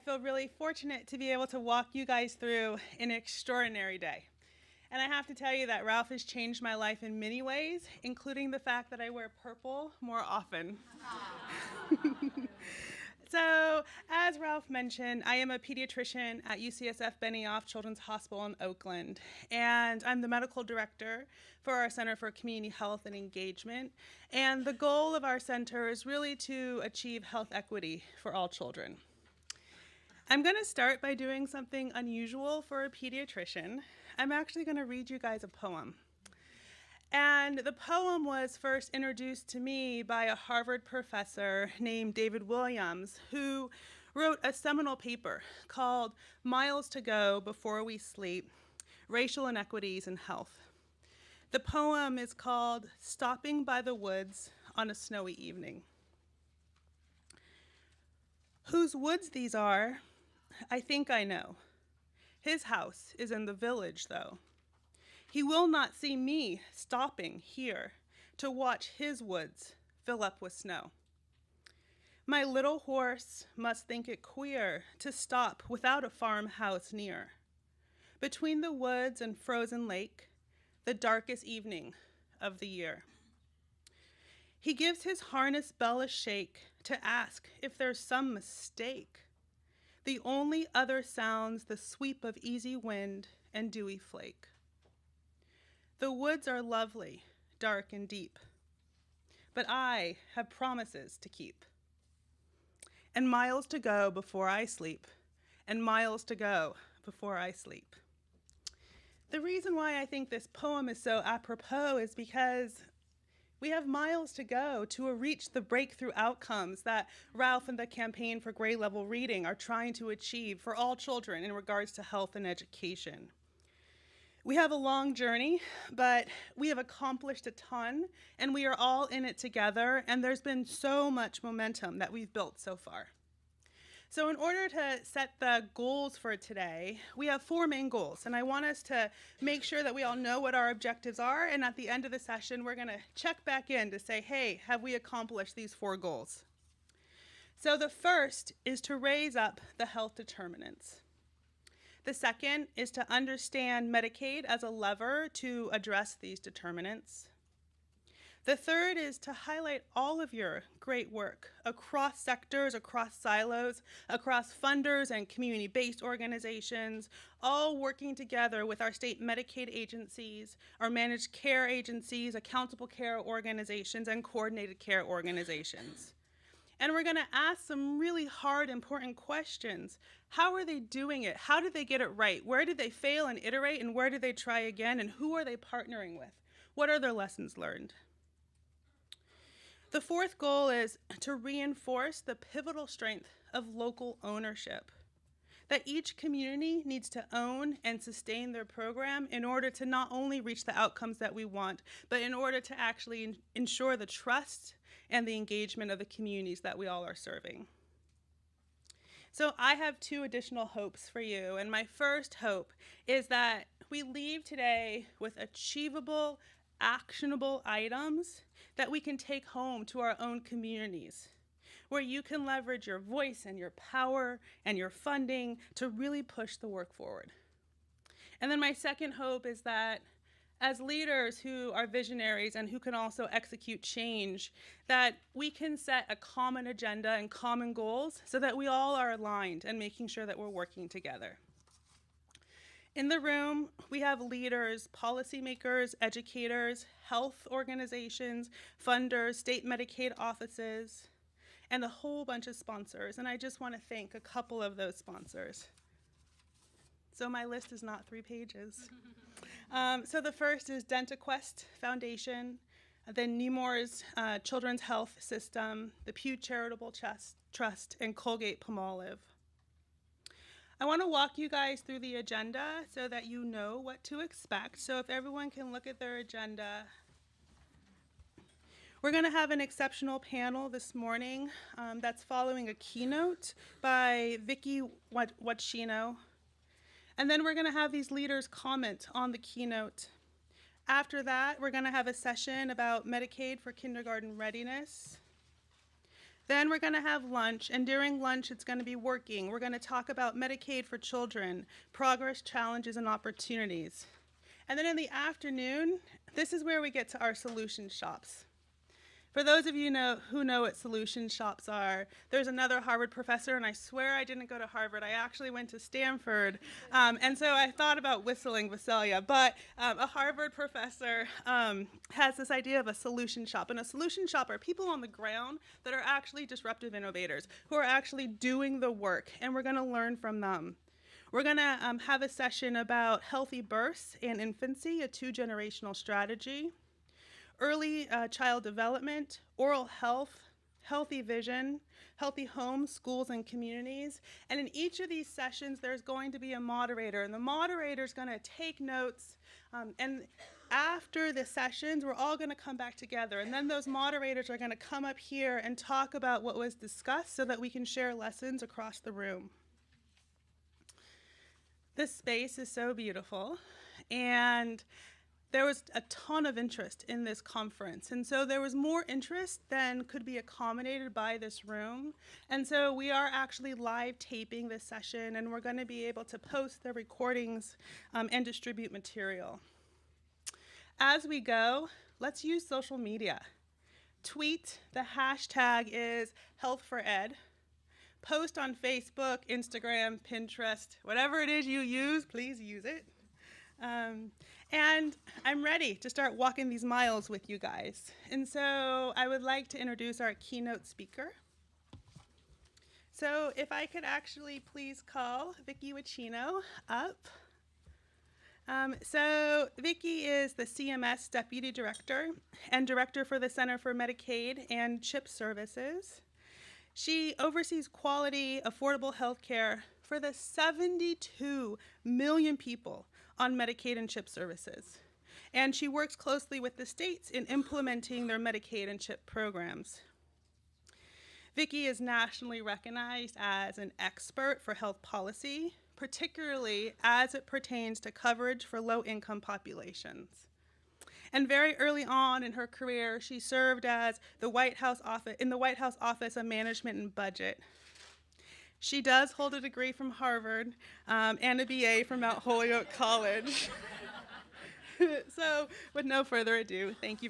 feel really fortunate to be able to walk you guys through an extraordinary day. And I have to tell you that Ralph has changed my life in many ways, including the fact that I wear purple more often. So, as Ralph mentioned, I am a pediatrician at UCSF Benioff Children's Hospital in Oakland, and I'm the medical director for our Center for Community Health and Engagement. And the goal of our center is really to achieve health equity for all children. I'm going to start by doing something unusual for a pediatrician. I'm actually going to read you guys a poem. And the poem was first introduced to me by a Harvard professor named David Williams, who wrote a seminal paper called Miles to Go Before We Sleep, Racial Inequities in Health. The poem is called Stopping by the Woods on a Snowy Evening. Whose woods these are, I think I know. His house is in the village, though. He will not see me stopping here to watch his woods fill up with snow. My little horse must think it queer to stop without a farmhouse near. Between the woods and frozen lake, the darkest evening of the year. He gives his harness bell a shake to ask if there's some mistake. The only other sounds the sweep of easy wind and dewy flake. The woods are lovely, dark and deep, but I have promises to keep. And miles to go before I sleep, and miles to go before I sleep. The reason why I think this poem is so apropos is because we have miles to go to reach the breakthrough outcomes that Ralph and the Campaign for Grade Level Reading are trying to achieve for all children in regards to health and education. We have a long journey, but we have accomplished a ton, and we are all in it together, and there's been so much momentum that we've built so far. So in order to set the goals for today, we have 4 main goals, and I want us to make sure that we all know what our objectives are, and at the end of the session, we're gonna check back in to say, hey, have we accomplished these 4 goals? So the first is to raise up the health determinants. The second is to understand Medicaid as a lever to address these determinants. The third is to highlight all of your great work across sectors, across silos, across funders and community-based organizations, all working together with our state Medicaid agencies, our managed care agencies, accountable care organizations, and coordinated care organizations. And we're gonna ask some really hard, important questions. How are they doing it? How did they get it right? Where did they fail and iterate, and where did they try again? And who are they partnering with? What are their lessons learned? The fourth goal is to reinforce the pivotal strength of local ownership, that each community needs to own and sustain their program in order to not only reach the outcomes that we want, but in order to actually ensure the trust and the engagement of the communities that we all are serving. So I have 2 additional hopes for you, and my first hope is that we leave today with achievable, actionable items that we can take home to our own communities, where you can leverage your voice and your power and your funding to really push the work forward. And then my second hope is that as leaders who are visionaries and who can also execute change, that we can set a common agenda and common goals so that we all are aligned and making sure that we're working together. In the room, we have leaders, policymakers, educators, health organizations, funders, state Medicaid offices, and a whole bunch of sponsors. And I just want to thank a couple of those sponsors. So my list is not 3 pages. So the first is DentaQuest Foundation, then Nemours Children's Health System, the Pew Charitable Trust, and Colgate-Palmolive. I want to walk you guys through the agenda so that you know what to expect. So if everyone can look at their agenda. We're going to have an exceptional panel this morning that's following a keynote by Vicki Wachino. And then we're going to have these leaders comment on the keynote. After that, we're going to have a session about Medicaid for kindergarten readiness. Then we're going to have lunch, and during lunch it's going to be working. We're going to talk about Medicaid for children, progress, challenges, and opportunities. And then in the afternoon, this is where we get to our solution shops. For those of you who know what solution shops are, there's another Harvard professor, and I swear I didn't go to Harvard. I actually went to Stanford, and so I thought about whistling Visalia, but a Harvard professor has this idea of a solution shop, and a solution shop are people on the ground that are actually disruptive innovators, who are actually doing the work, and we're going to learn from them. We're going to have a session about healthy births and infancy, a 2-generational strategy. Early child development, oral health, healthy vision, healthy homes, schools, and communities. And in each of these sessions, there's going to be a moderator, and the moderator is going to take notes. And after the sessions, we're all going to come back together, and then those moderators are going to come up here and talk about what was discussed so that we can share lessons across the room. This space is so beautiful, and there was a ton of interest in this conference, and so there was more interest than could be accommodated by this room. And so we are actually live taping this session, and we're going to be able to post the recordings and distribute material. As we go, let's use social media. Tweet, the hashtag is Health4Ed. Post on Facebook, Instagram, Pinterest, whatever it is you use, please use it. And I'm ready to start walking these miles with you guys. And so I would like to introduce our keynote speaker. So if I could actually please call Vicki Wacchino up. So Vicki is the CMS Deputy Director and Director for the Center for Medicaid and CHIP Services. She oversees quality, affordable health care for the 72 million people on Medicaid and CHIP services. And she works closely with the states in implementing their Medicaid and CHIP programs. Vicki is nationally recognized as an expert for health policy, particularly as it pertains to coverage for low-income populations. And very early on in her career, she served as in the White House Office of Management and Budget. She does hold a degree from Harvard and a BA from Mount Holyoke College. So with no further ado, thank you.